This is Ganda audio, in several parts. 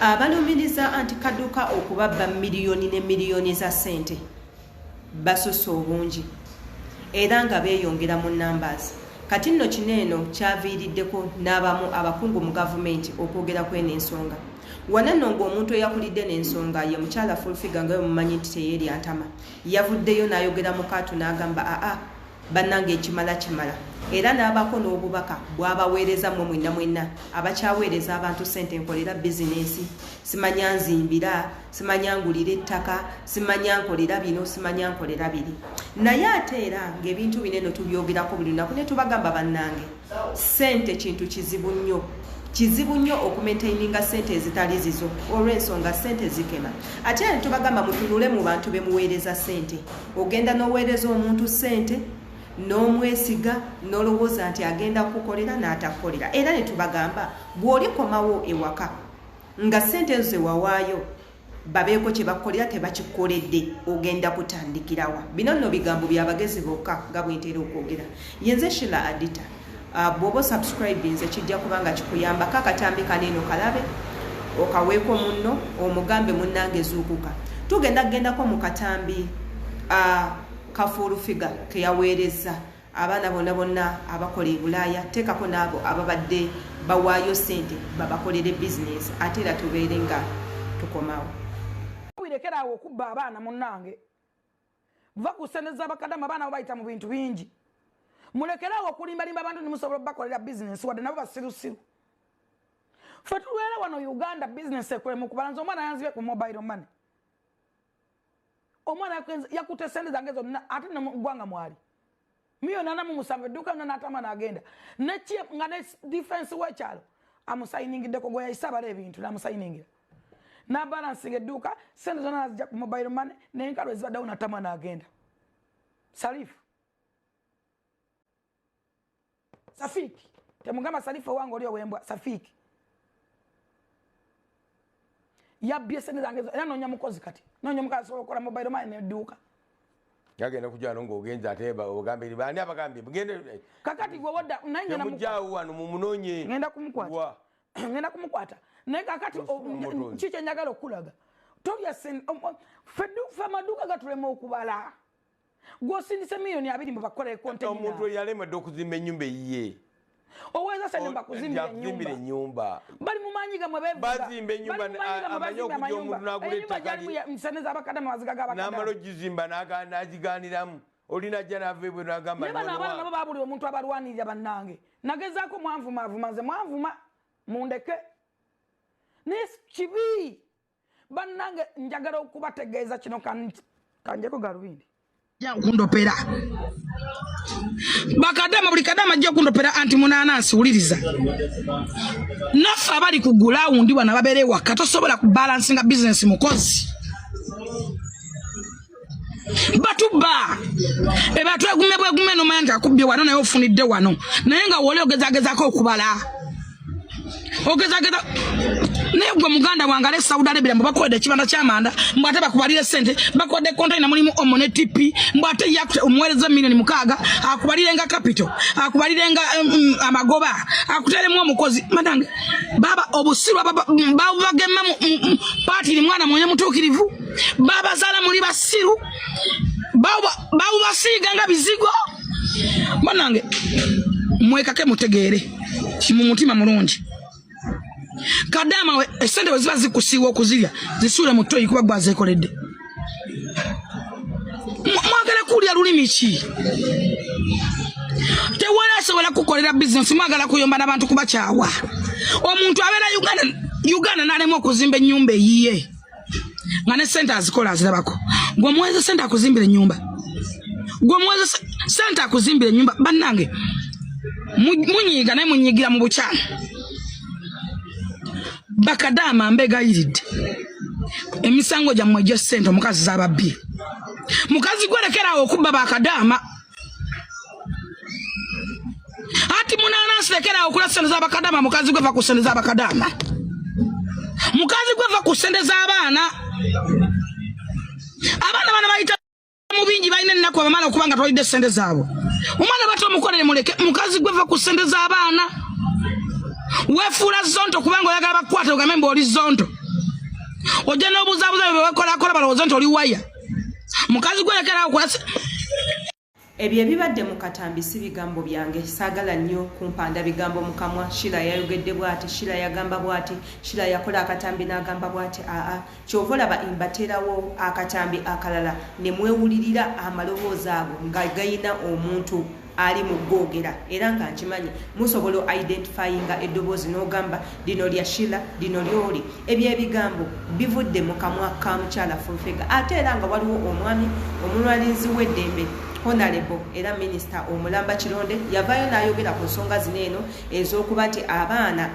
Abalumiriza anti Kaduka okubabba miliyoni ne miliyoni za sente basusse obungi era nga beeyongera mu numbers. Kati nno kineeno kyaviiriddeko n'abamu abakungu mu gavumenti okwogera kw'eno ensonga. Wana nno ng'omuntu eyakulidde n'ensonga ye mukyala Fulfiga nga mumanyi nti teyeeri antama yavuddeyo n'ayogera mu kaatu n'agamba bannange ekimala kimala era n'abako n'obubaka bw'abaweereza mwenna abakyaweereza abantu sente nkolera bizinesi simanya nzimbira simanya ngulira ettaka simanya nkolera bino simanya nkolera biri naye ate era ng'ebintu bineno tubyogerako buli lunaku ne tubagamba bannange sente kintu kizibu nnyo okumaintaininga sente ezitali zizo olw'ensonga sente zikema ate era tubagamba mutunule mu bantu bemuweereza sente ogenda n'oweereza omuntu sente n'omwesiga n'olowooza nti agenda kukolera n'atakolera era ne tubagamba bw'olikomawo ewaka nga sente ezo ze wawaayo babeeko kye bakolera tebakikoledde ogenda kutandikirawa bino nno bigambo by'abagezi bokka nga bwentera okwogera yenze Shila Adita bw'oba subscribe nze kijja kubanga kikuyambako akatambi kaneeno kalabe okaweeko munno omugambe munnange zuukuka tugendagendako mu katambi Kafuru figa ke yaweereza abaana bonna abakola e Bulaaya teekako n'abo ababadde bawaayo sente babakolere business ate era tubeere nga tukomawo wirekerawo okubba abaana munnange va kuseneza abakadama abaana babayita mu bintu bingi mulekerawo okulimbalimba abantu nimusobola bakolera business wadde nabo basirusiru fe tubeera wano Uganda business ekolemu kubalanza omwana yanzibe ku mobile money omwana yakute sente zange zonna ate namugwanga mwali miliyoni 47 edduuka lyonna n'atama n'agenda nga ne defense w'ekyalo amusayiningideko gwe yayisabala ebintu n'amusayiningira n'abalansinga edduuka sente zonna nazijja ku mobile money n'enkalo ezibaddewo n'atama n'agenda Salifu Safiki temugamba Salifu wange oli owembwa Safiki yabbye sente zange era noonya mukozi kati noonya mukazi asobola okukola mobile money n'edduuka yagenda kujjano ng'ogenza ate ogambe bani abagambe mugende kakati gwe wadda naye ngenda mujjaawo wano mumunoonye ngenda kumukwata naye kakati kiki enjagala okulaga tolya ffe amaduuka gatulema okubala gw'osindise miliyoni 2 mu bakolere konte omuntu yalemedde okuzimba ennyumba eyiye oweza sene bakuzimbira ennyumba bali mumanyi gamwe bevuga bazimba ennyumba amanyi okujja omuntu n'agula ettaka nseneza abakadama bazigaga abakadama n'amala ogizimba n'agigaaniramu olina ajja n'ava ebwe n'agamba bano abaana nabo babulira omuntu abalwanirira bannange nagezaako mwanvuma nze mwanvuma mundeke naye kibi bannange njagala okubategeeza kino kanjeko galubindi kundopera bakadama buli kadama ajja kundopera anti munanansi wuliriza naffe abali ku gulawundi wana babeere waka tosobola kubalansinga bizinesi mukozi batuba ebatwegume bwegume nomanya nti akubbye wano naye ofunidde wano naye nga woli ogezagezako okubala ogezageza naye gwe muganda wange ale Saudi Arabia mbakodde ekibanda ky'amanda mbwate bakubalire sente bakodde container mulimu omo ne tipi mbwate yakute omwereza miliyoni 6 akubalire nga capital akubalire nga amagoba akuteremu omukozi madange baba obusirwa bagema party ni mwana mwenye mutukirivu baba zala muri basiru baba basiga nga bizigo manange mwekake mutegeere mu mutima mulungi kadama esente weziba zikusiwa okuzirya zisule mu toyi kuba gwaze koledde mwagala kulya lulimi ki tewala asobola kukolera business mwagala kuyomba n'abantu kubakyawa omuntu abeera Uganda n'alema okuzimba ennyumba eyiye nga ne sente azikola azirabako gwe muweze sente akuzimbira ennyumba gwe muweze sente akuzimbira ennyumba bannange munyiiga naye munyigira mu bukyama bakadama mbegayiridde emisango gyammwe gye sente omukazi z'ababbi mukazi gwerekerawo okubba bakadama ati munanansi lekerawo okula sente z'abakadama mukazi gweva ku sente z'abakadama mukazi gweva ku sente z'abaana bana bayita mu bingi balina ennaku abamala okubanga twalidde sente zaabo omwana bato omukolere muleke mukazi gweva ku sente z'abaana wefuula zonto kubanga oyagala bakwata ogambe mba oli zonto ojja n'obuzaabuza bwe bakolakola balowooza nti oli waya mukazi gwelekera kwasi ebyo ebibadde mu katambi si bigambo byange saagala nnyo kumpanda bigambo mu kamwa Shira yayogedde bw'ati Shira yagamba bw'ati Shira yakola akatambi n'agamba bw'ati kyova olaba imbateerawo akatambi akalala ne mwewulirira amaloboozi ago nga gayina omuntu ali mu googera era nga nkimanyi musobola identifyinga eddoboozi n'ogamba lino lya Shira lino lyoli ebyo ebigambo bivudde mu kamwa ka mukyala Fulfega ate era nga waliwo omwami omulwanizi w'eddembe Honorable era Minister Omulamba Kironde yavayo n'ayogera ku nsonga zino eno ez'okuba nti abaana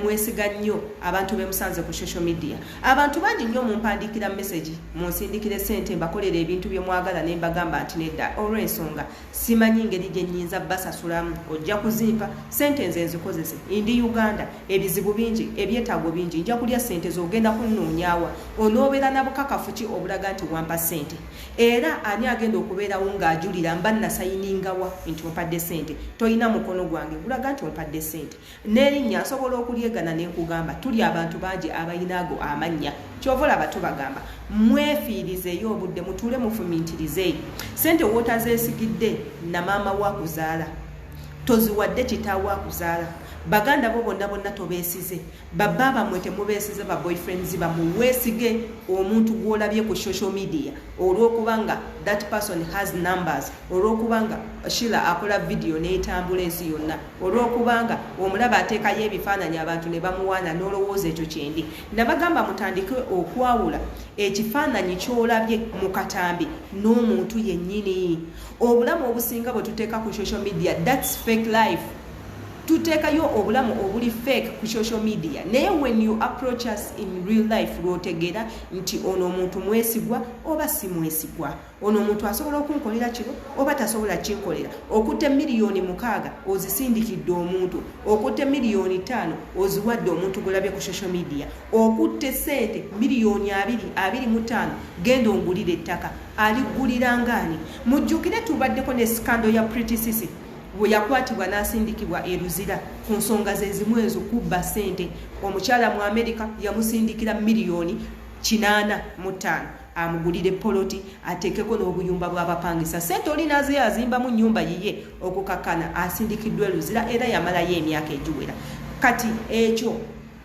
mwesiga nnyo abantu bemusanze ku social media abantu bangi nnyo mumpandikira message munsindikire sente mbakolera ebintu bye mwagala ne mbagamba nti nedda olw'ensonga simanyi ngeri gye nnyinza basasulamu ojja kuzimpa sente nze nzikozese ndi Uganda ebizibu bingi ebyetaago bingi nja kulya sente z'ogenda kunnoonyaawa onoobeera na bukakafu ki obulaga nti wampa sente era ani agenda okubeerawo ng'ajulira mba nasayiningawa nti ompadde sente toyina mukono gwange gulaga nti ompadde sente n'erinnya nsobola okulyegana n'ekugamba tuli abantu bangi abayinaago amannya kyova olaba tubagamba mwefiirizeeyo obudde mutuule mufumintirizeeyo sente wootazeesigidde na maama wakuzaala toziwadde kitaawo akuzaala baganda bo bonna bonna tobeesize babba bamwe temubeesize ba boyfriends bamuweesige omuntu gw'olabye ku social media olw'okubanga that person has numbers olw'okubanga Shira akola video n'etambula ensi yonna olw'okubanga omulaba ateekayo ebifaananyi abantu ne bamuwaana n'olowooza ekyo kyendi nabagamba mutandike okwawula ekifaananyi ky'olabye mu katambi n'omuntu yennyini obulamu obusinga bwe tuteeka ku social media that's fake life tuteekayo obulamu obuli fake ku social media naye when you approach us in real life lwotegeera nti ono omuntu mwesigwa oba si mwesigwa ono omuntu asobola okunkolera kino oba tasobola kinkolera okutte miliyoni 6 ozisindikidde omuntu okutte miliyoni 5 oziwadde omuntu gwolabye ku social media okutte sente miliyoni 25 genda ongulira ettaka aligulira ngaani mujjukire tubaddeko ne skando ya Pretty Sisi bwe yakwatibwa n'asindikibwa eruzira ku nsonga ze zimu ezo kubba sente omukyala mu Amerika yamusindikira miliyoni 85 amugulire poloti atekeko n'obuyumba bw'abapangisa sente oli naze azimbamu nnyumba yiye okukakana asindikiddwa eruzira era yamalayo emyaka egiwera kati ekyo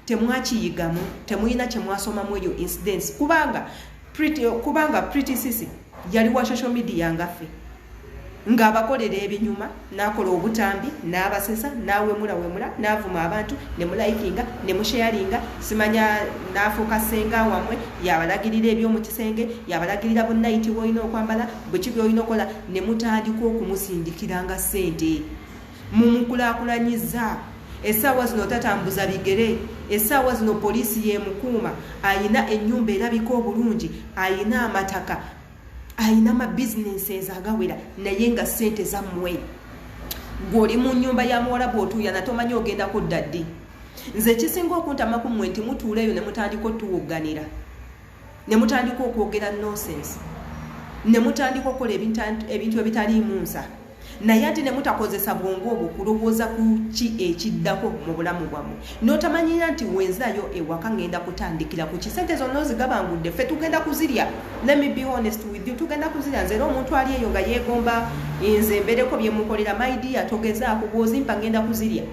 temwakiyigamu temuyina kyemwasomamu eyo incidents kubanga Pretty Sisi yali wa social media ngaffe ng'abakolera ebinyuma n'akola obutambi n'abasesa n'awemula n'avuma abantu ne mulayikinga ne musharinga simanya n'afuuka ssenga wamwe yabalagirira eby'omu kisenge yabalagirira bonnayiti bw'olina okwambala bwe ki by'olina okola ne mutandika okumusindikiranga ssente mumukulaakulanyiza essaawa zino tatambuza bigere essaawa zino poliisi yemukuuma ayina ennyumba erabika obulungi ayina amataka ayina ma businesses agawera naye nga sente zammwe gw'oli mu nnyumba ya muwarabu otuuya natomanyi ogenda kudda ddi nze kisinga okuntamaku mmwe nti mutuuleeyo ne mutandika otuwogganira ne mutandika okwogera nonsense ne mutandika okukola ebintu ebitaliimu nsa naye ate ne mutakozesa bwongo obwo kulowooza ku ki ekiddako mu bulamu bwammwe n'otamanyira nti wenzirayo ewaka ngenda kutandikira ku kisente zonna ozigabangudde ffe tugenda kuzirya let me be honest with you tugenda kuzirya nze era omuntu ali eyo nga yeegomba nze mbereko bye mukolera maidia togezaako bw'ozimpa ngenda kuzirya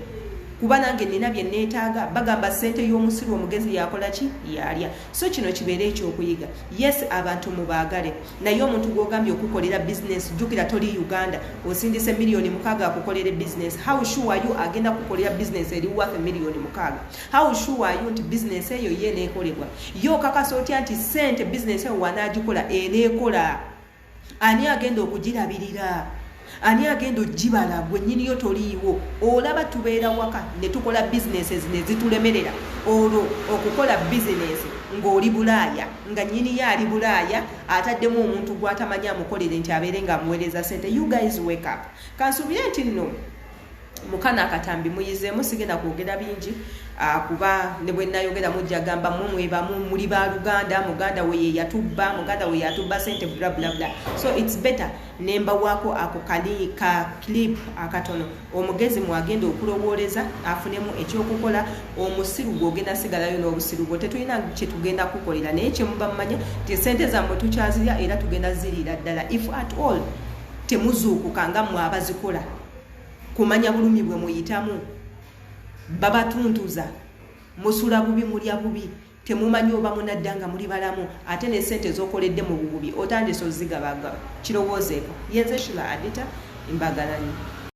kuba nange nina bye neetaaga bagamba sente y'omusiru omugezi yakola ki yalya so kino kibeera ekyokuyiga yes abantu mubaagale naye omuntu gw'ogambye okukolera business jjukira toli Uganda osindise miliyoni 6 akukolera business how sure are you agenda kukolera business eri worth miliyoni 6 how sure are you nti business eyo ye neekolebwa yo kakasa otya nti sente business eyo wanaagikola eneekola ani agenda okugirabirira ani agenda ogibala gwe nnyiniyo toliiwo olaba tubeera waka ne tukola businesses ne zitulemerera olwo okukola business ng'oli Bulaaya nga nnyiniyo ali Bulaaya ataddemu omuntu gw'atamanyi amukolere nti abeere ng'amuweereza sente you guys wake up kansuubire nti nno mukana akatambi muyizeemu sigenda kwogera bingi kuba ne bwe nayogera mujja gamba mwebamu muli ba Luganda muganda we yatubba muganda we yatubba sente bla bla bla so it's better nemba wako ako ka clip akatono omugezi mwagenda okulowooleza afunemu ekyokukola omusiru gwogenda sigalayo n'obusiru bwo tetulina kye tugenda kukolera naye kye muba mmanya ti sente zammwe tukyazirya era tugenda ziriira ddala if at all temuzuukuka nga mmwe abazikola kumanya bulumi bwe muyitamu babatuntuza musula bubi mulya bubi temumanyi oba munaddanga muli balamu ate ne sente z'okoledde mu bububi otandise ozigabagaba kirowoozeeko yenze Shula Adita Mbagalanyi.